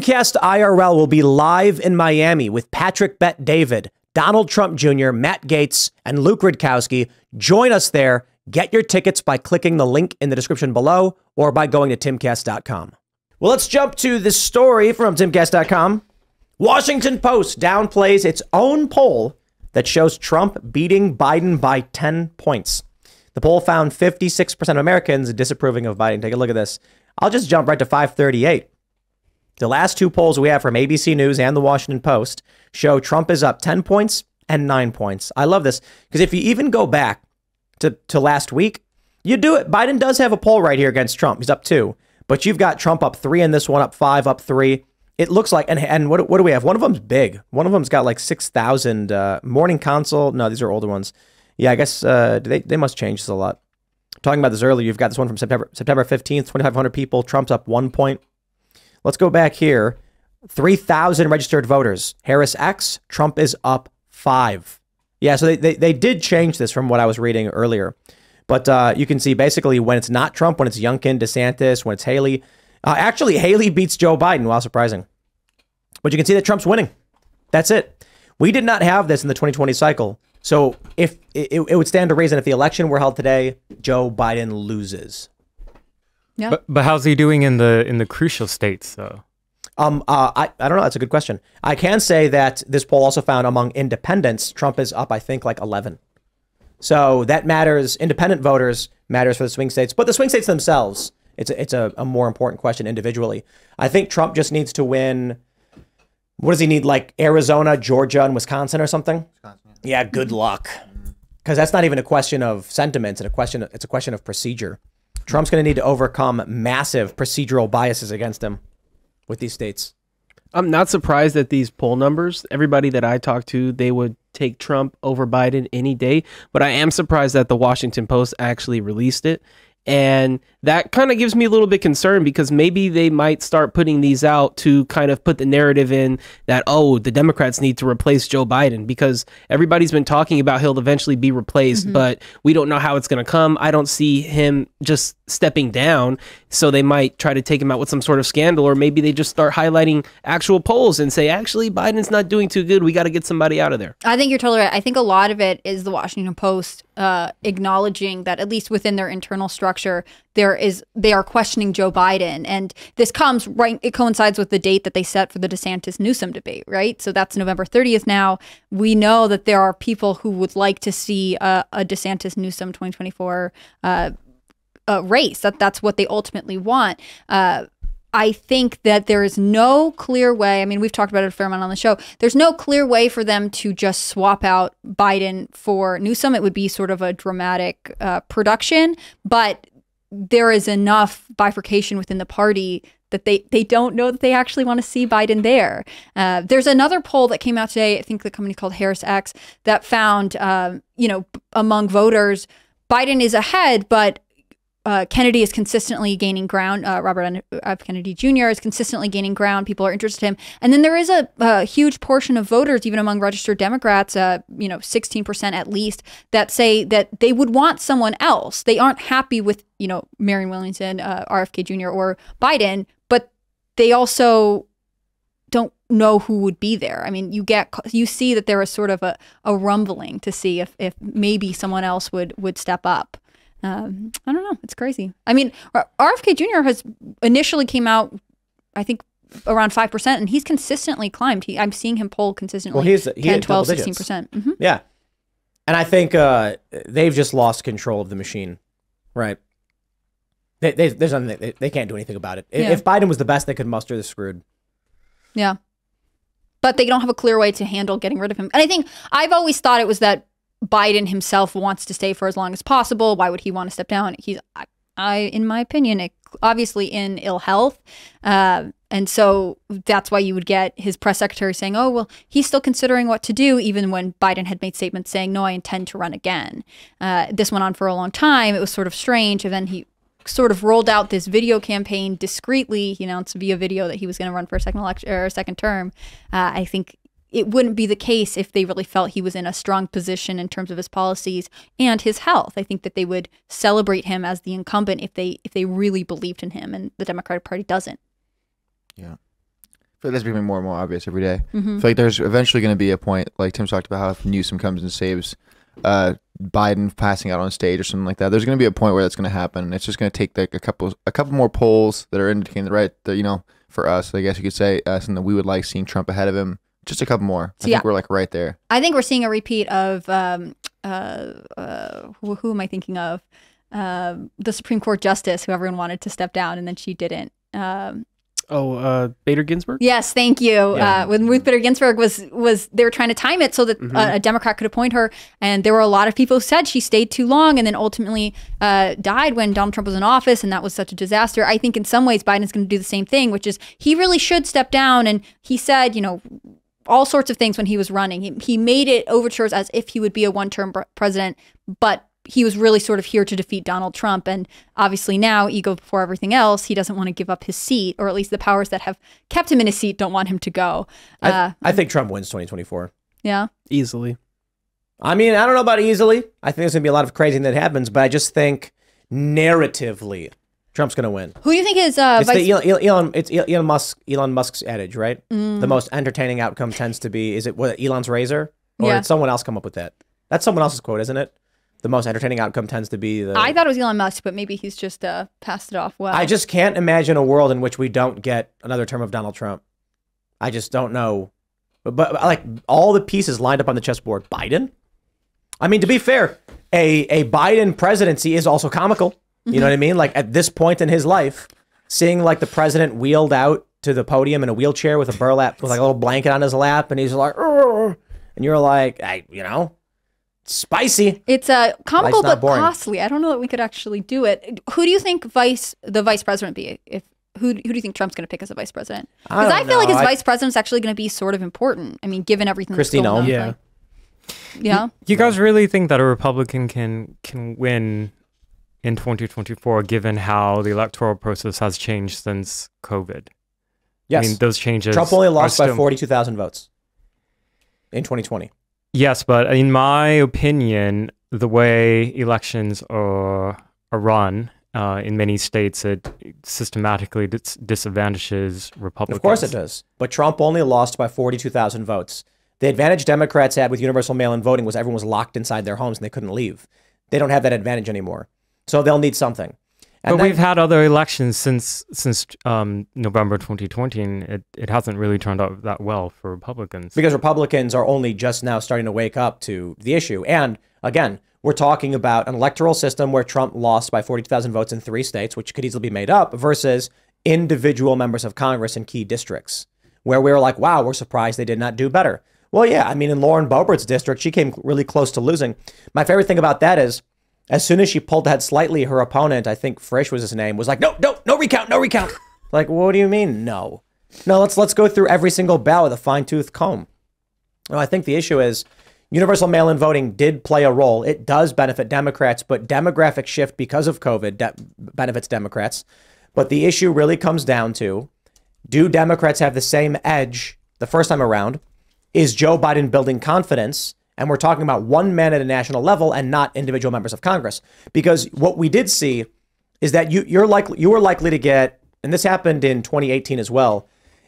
Timcast IRL will be live in Miami with Patrick Bet David, Donald Trump Jr., Matt Gaetz, and Luke Rudkowski. Join us there. Get your tickets by clicking the link in the description below or by going to timcast.com. Well, let's jump to this story from timcast.com. Washington Post downplays its own poll that shows Trump beating Biden by 10 points. The poll found 56% of Americans disapproving of Biden. Take a look at this. I'll just jump right to 538. The last two polls we have from ABC News and the Washington Post show Trump is up 10 points and 9 points. I love this because if you even go back to last week, you do it. Biden does have a poll right here against Trump. He's up 2, but you've got Trump up 3 in this one, up 5, up 3. It looks like, and what do we have? One of them's big. One of them's got like 6,000 Morning Consult. No, these are older ones. Yeah, I guess they must change this a lot. Talking about this earlier, you've got this one from September 15th, 2,500 people. Trump's up 1 point. Let's go back here. 3,000 registered voters. Harris X, Trump is up 5. Yeah, so they did change this from what I was reading earlier. But you can see basically when it's not Trump, when it's Youngkin, DeSantis, when it's Haley. Actually, Haley beats Joe Biden, while surprising. But you can see that Trump's winning. That's it. We did not have this in the 2020 cycle. So if it would stand to reason if the election were held today, Joe Biden loses. Yeah. But how's he doing in the crucial states, though? I don't know. That's a good question. I can say that this poll also found among independents, Trump is up, I think, like 11. So that matters. Independent voters matters for the swing states, but the swing states themselves, it's a more important question individually. I think Trump just needs to win. What does he need? Like Arizona, Georgia, and Wisconsin or something? Wisconsin, yeah, good luck. Because that's not even a question of sentiments. It's a question of procedure. Trump's going to need to overcome massive procedural biases against him with these states. I'm not surprised at these poll numbers. Everybody that I talked to, they would take Trump over Biden any day. But I am surprised that the Washington Post actually released it. And that kind of gives me a little bit concerned because maybe they might start putting these out to kind of put the narrative in that, oh, the Democrats need to replace Joe Biden because everybody's been talking about he'll eventually be replaced, but we don't know how it's going to come. I don't see him just stepping down. So they might try to take him out with some sort of scandal, or maybe they just start highlighting actual polls and say, actually, Biden's not doing too good. We got to get somebody out of there. I think you're totally right. I think a lot of it is the Washington Post acknowledging that at least within their internal structure, they are questioning Joe Biden. And this comes right, it coincides with the date that they set for the DeSantis Newsom debate, right? So that's November 30th now. We know that there are people who would like to see a DeSantis Newsom 2024 race. That's what they ultimately want. I think that there is no clear way. I mean, we've talked about it a fair amount on the show. There's no clear way for them to just swap out Biden for Newsom. It would be sort of a dramatic production, but there is enough bifurcation within the party that they don't know that they actually want to see Biden there. There's another poll that came out today, I think the company called Harris X, that found, among voters, Biden is ahead, but Kennedy is consistently gaining ground. Robert F. Kennedy Jr. is consistently gaining ground. People are interested in him. And then there is a huge portion of voters, even among registered Democrats, 16% at least, that say that they would want someone else. They aren't happy with, Marianne Williamson, RFK Jr. or Biden, but they also don't know who would be there. I mean, you see that there is sort of a rumbling to see if maybe someone else would step up. I don't know. It's crazy. I mean, RFK Jr. has initially came out, I think, around 5%, and he's consistently climbed. I'm seeing him poll consistently. Well, he 10, 12, 16%. Yeah. And I think they've just lost control of the machine, right? There's nothing, they can't do anything about it. Yeah. If Biden was the best they could muster, they're screwed. Yeah. But they don't have a clear way to handle getting rid of him. And I think I've always thought it was that Biden himself wants to stay for as long as possible. Why would he want to step down? He's, in my opinion, obviously in ill health. And so that's why you would get his press secretary saying, oh, well, he's still considering what to do, even when Biden had made statements saying, no, I intend to run again. This went on for a long time. It was sort of strange. And then he sort of rolled out this video campaign discreetly. He announced via video that he was going to run for a second term. I think it wouldn't be the case if they really felt he was in a strong position in terms of his policies and his health. I think that they would celebrate him as the incumbent if they really believed in him, and the Democratic Party doesn't. Yeah. feel like that's becoming more and more obvious every day. I feel like there's eventually going to be a point, like Tim talked about, how if Newsom comes and saves Biden passing out on stage or something like that, there's going to be a point where that's going to happen. And it's just going to take like a couple more polls that are indicating the right, for us, I guess you could say, something that we would like seeing Trump ahead of him. Just a couple more. I think we're like right there. I think we're seeing a repeat of who am I thinking of? The Supreme Court justice who everyone wanted to step down and then she didn't. Bader Ginsburg? Yes, thank you. Yeah. When Ruth Bader Ginsburg was they were trying to time it so that a Democrat could appoint her, and there were a lot of people who said she stayed too long and then ultimately died when Donald Trump was in office, and that was such a disaster. I think in some ways Biden's going to do the same thing, which is he really should step down, and he said, all sorts of things when he was running. He made it overtures as if he would be a one-term president, but he was really sort of here to defeat Donald Trump. And obviously now, ego before everything else, he doesn't want to give up his seat, or at least the powers that have kept him in his seat don't want him to go. I think Trump wins 2024. Yeah. Easily. I mean, I don't know about easily. I think there's going to be a lot of crazy that happens, but I just think narratively, Trump's going to win. Who do you think is it's Elon Musk's adage, right? The most entertaining outcome tends to be, is it Elon's razor? Or did someone else come up with that? That's someone else's quote, isn't it? The most entertaining outcome tends to be the... I thought it was Elon Musk, but maybe he's just passed it off well. I just can't imagine a world in which we don't get another term of Donald Trump. I just don't know. But like all the pieces lined up on the chessboard. Biden? I mean, to be fair, a Biden presidency is also comical. You know what I mean? Like at this point in his life, seeing like the president wheeled out to the podium in a wheelchair with a burlap, with like a little blanket on his lap, and he's like, "Urgh," and you're like, spicy. It's comical but costly. I don't know that we could actually do it. Who do you think the vice president be? Who do you think Trump's going to pick as a vice president? Because I feel like his vice president's actually going to be sort of important. I mean, given everything that's going on. Yeah. Yeah. You guys really think that a Republican can win in 2024, given how the electoral process has changed since COVID? Yes. I mean, those changes. Trump only lost by 42,000 votes in 2020. Yes, but in my opinion, the way elections are run in many states, it systematically disadvantages Republicans. Of course it does. But Trump only lost by 42,000 votes. The advantage Democrats had with universal mail-in voting was everyone was locked inside their homes and they couldn't leave. They don't have that advantage anymore. So they'll need something. But we've had other elections since November 2020, and it hasn't really turned out that well for Republicans. Because Republicans are only just now starting to wake up to the issue. And again, we're talking about an electoral system where Trump lost by 42,000 votes in 3 states, which could easily be made up, versus individual members of Congress in key districts, where we were like, wow, we're surprised they did not do better. Well, yeah, I mean, in Lauren Boebert's district, she came really close to losing. My favorite thing about that is, as soon as she pulled ahead slightly, her opponent, I think Frisch was his name, was like, no recount. Like, what do you mean, no? No, let's go through every single ballot with a fine-tooth comb. Well, I think the issue is universal mail-in voting did play a role. It does benefit Democrats, but demographic shift because of COVID benefits Democrats. But the issue really comes down to, do Democrats have the same edge the first time around? Is Joe Biden building confidence? And we're talking about one man at a national level and not individual members of Congress. Because what we did see is that you were likely to get, and this happened in 2018 as well,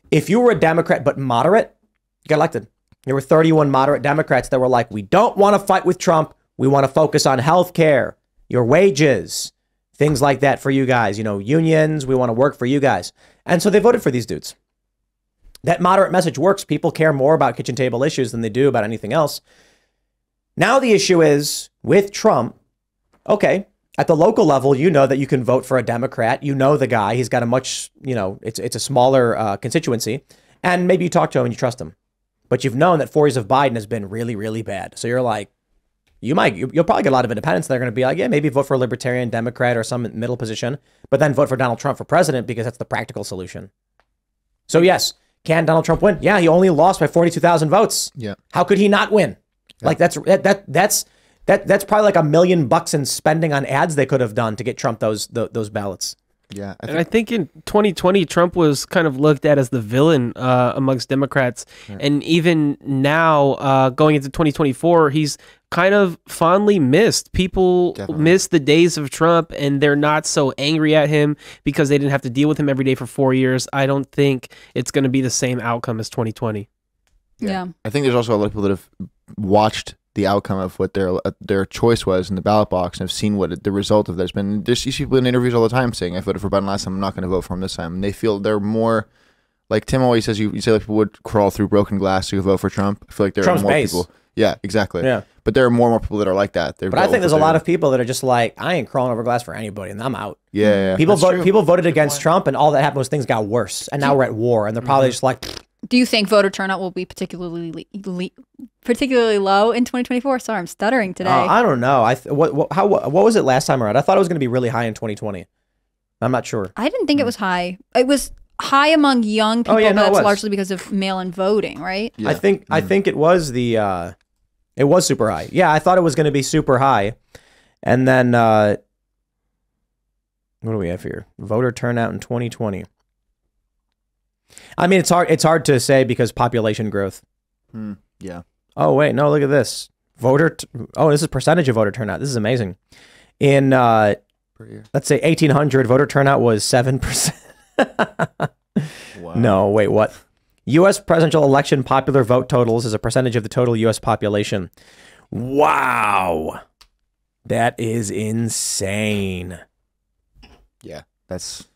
if you were a Democrat but moderate, you got elected. There were 31 moderate Democrats that were like, we don't want to fight with Trump. We want to focus on health care, your wages, things like that for you guys. Unions, we want to work for you guys. And so they voted for these dudes. That moderate message works. People care more about kitchen table issues than they do about anything else. Now the issue is with Trump, okay, at the local level, you know that you can vote for a Democrat. You know the guy. He's got a much, it's a smaller constituency. And maybe you talk to him and you trust him. But you've known that 4 years of Biden has been really, really bad. So you're like, you'll probably get a lot of independents that are going to be like, yeah, maybe vote for a Libertarian, Democrat, or some middle position, but then vote for Donald Trump for president because that's the practical solution. So yes, can Donald Trump win? Yeah, he only lost by 42,000 votes. Yeah. How could he not win? Yeah. Like that's probably like $1 million in spending on ads they could have done to get Trump those ballots. Yeah, I think in 2020, Trump was kind of looked at as the villain amongst Democrats, and even now, going into 2024, he's kind of fondly missed. People Definitely. miss the days of Trump, and they're not so angry at him because they didn't have to deal with him every day for 4 years. I don't think it's going to be the same outcome as 2020. Yeah. I think there's also a lot of people that have watched the outcome of what their choice was in the ballot box and have seen what the result of that's been. There's these people in interviews all the time saying, I voted for Biden last time, I'm not going to vote for him this time. And they feel they're more, like Tim always says, you say like people would crawl through broken glass to vote for Trump. I feel like there Trump's are more base. people. Yeah, exactly. Yeah. But there are more and more people that are like that. But I think there's a lot of people that are just like, I ain't crawling over glass for anybody, and I'm out. Yeah. People That's true. people voted against Trump, and all that happened was things got worse, and now we're at war, and they're probably just like, Do you think voter turnout will be particularly low in 2024? Sorry, I'm stuttering today. I don't know. What was it last time around? I thought it was going to be really high in 2020. I'm not sure. I didn't think it was high. It was high among young people. yeah, no, but it that's was. largely because of mail-in voting, right? Yeah. I think it was it was super high. Yeah, I thought it was going to be super high, and then what do we have here? Voter turnout in 2020. I mean, it's hard to say because population growth. Yeah. Oh wait, no, look at this. This is percentage of voter turnout. This is amazing. In Per year. let's say 1800, voter turnout was 7%. Wow. No, wait, what? U.S. presidential election popular vote totals as a percentage of the total U.S. population. Wow. That is insane. Yeah. That's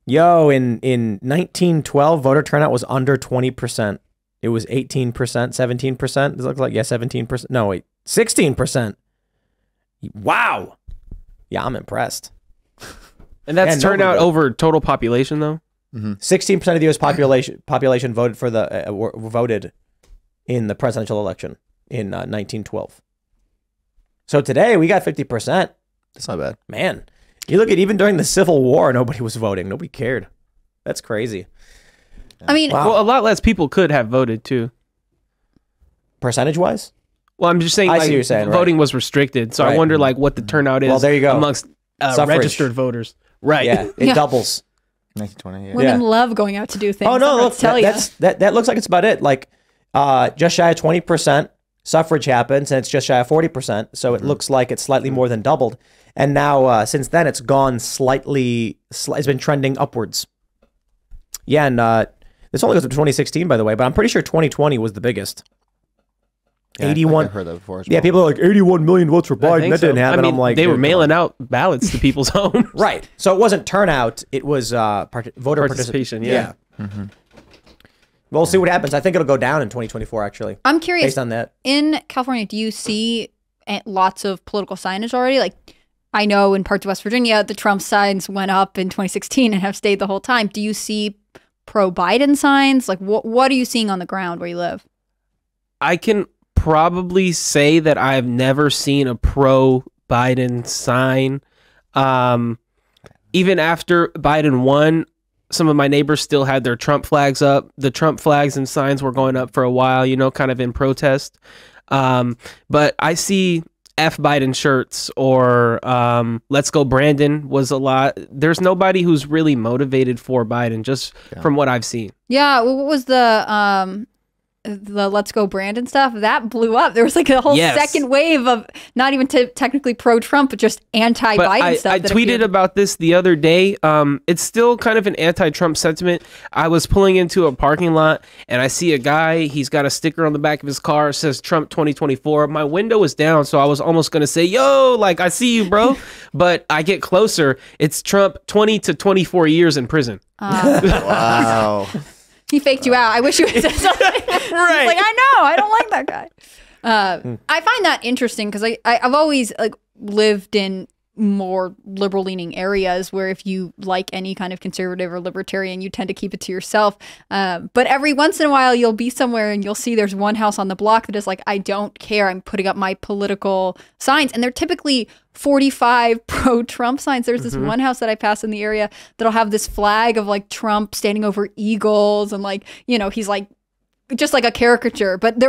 Yo, in 1912, voter turnout was under 20%. It was 18%, 17%. Does it look like, 17%? No, wait, 16%. Wow. Yeah, I'm impressed. And that's Yeah, nobody turnout voted. over total population, though. 16% of the U.S. population voted for voted in the presidential election in 1912. So today we got 50%. that's not bad. Man, you look at even during the Civil War, nobody was voting. Nobody cared. That's crazy. I mean, Wow. Well, a lot less people could have voted, too. Percentage wise? Well, I'm just saying, I see like, what you're saying, right. voting was restricted. So Right. I wonder, like, what the turnout is Well, there you go. amongst Suffrage. registered voters. Right. Yeah, it Yeah. doubles. 1920. Yeah. women love going out to do things. Oh no, I'm look, tell you. that looks like it's about it. Like just shy of 20% suffrage happens, and it's just shy of 40%. So it looks like it's slightly more than doubled. And now since then, it's gone slightly. It's been trending upwards. Yeah, and this only goes up to 2016, by the way, but I'm pretty sure 2020 was the biggest. Yeah, I think 81. I've heard that before. Yeah, people are like 81 million votes for I Biden. think That so. didn't happen. I mean, I'm like, they were dude, mailing out ballots to people's homes. right. So it wasn't turnout. It was voter Participation, yeah. We'll see what happens. I think it'll go down in 2024, actually, I'm curious. based on that. In California, do you see lots of political signage already? Like, I know in parts of West Virginia, the Trump signs went up in 2016 and have stayed the whole time. Do you see pro-Biden signs? Like, what are you seeing on the ground where you live? I can probably say that I've never seen a pro-Biden sign. Even after Biden won, some of my neighbors still had their Trump flags up. The Trump flags and signs were going up for a while, kind of in protest. But I see F Biden shirts or Let's Go Brandon was a lot. There's nobody who's really motivated for Biden, just from what I've seen. Yeah, what was the Let's Go Brandon stuff? That blew up. There was like a whole second wave of not even technically pro-Trump, but just anti-Biden stuff. I tweeted about this the other day. It's still kind of an anti-Trump sentiment. I was pulling into a parking lot and I see a guy. He's got a sticker on the back of his car. It says Trump 2024. My window was down, so I was almost going to say, yo, like, I see you, bro. But I get closer. It's Trump 20 to 24 years in prison. Wow. He faked you out. I wish you would have said something. Right. Like, I know. I don't like that guy. I find that interesting because I've always lived in more liberal leaning areas where if you like any kind of conservative or libertarian, you tend to keep it to yourself. But every once in a while, you'll be somewhere and you'll see there's one house on the block that is like, I don't care. I'm putting up my political signs. And they're typically 45 pro-Trump signs. There's this one house that I pass in the area that'll have this flag of like Trump standing over eagles and like, he's like just like a caricature. But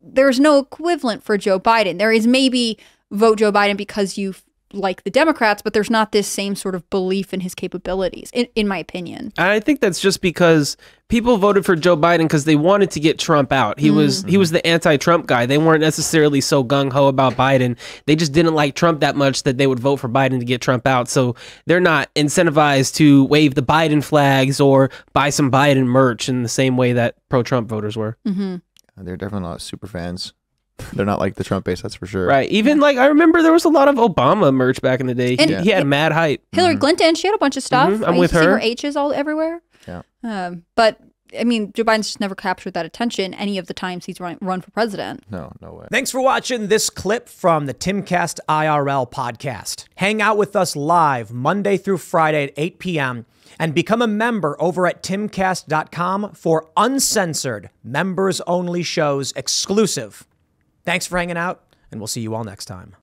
there's no equivalent for Joe Biden. There is maybe vote Joe Biden because you like the Democrats, but there's not this same sort of belief in his capabilities, in my opinion. I think that's just because people voted for Joe Biden because they wanted to get Trump out. He was the anti-Trump guy. They weren't necessarily so gung-ho about Biden. They just didn't like Trump that much that they would vote for Biden to get Trump out. So they're not incentivized to wave the Biden flags or buy some Biden merch in the same way that pro-Trump voters were. They're definitely not super fans. They're not like the Trump base, that's for sure. Right. Even like I remember there was a lot of Obama merch back in the day. And he had mad hype. Hillary Clinton, she had a bunch of stuff. I'm with I used to see her. her H's all everywhere. Yeah. But I mean, Joe Biden's just never captured that attention any of the times he's run for president. No way. Thanks for watching this clip from the Timcast IRL podcast. Hang out with us live Monday through Friday at 8 p.m. and become a member over at timcast.com for uncensored, members-only shows exclusive. Thanks for hanging out, and we'll see you all next time.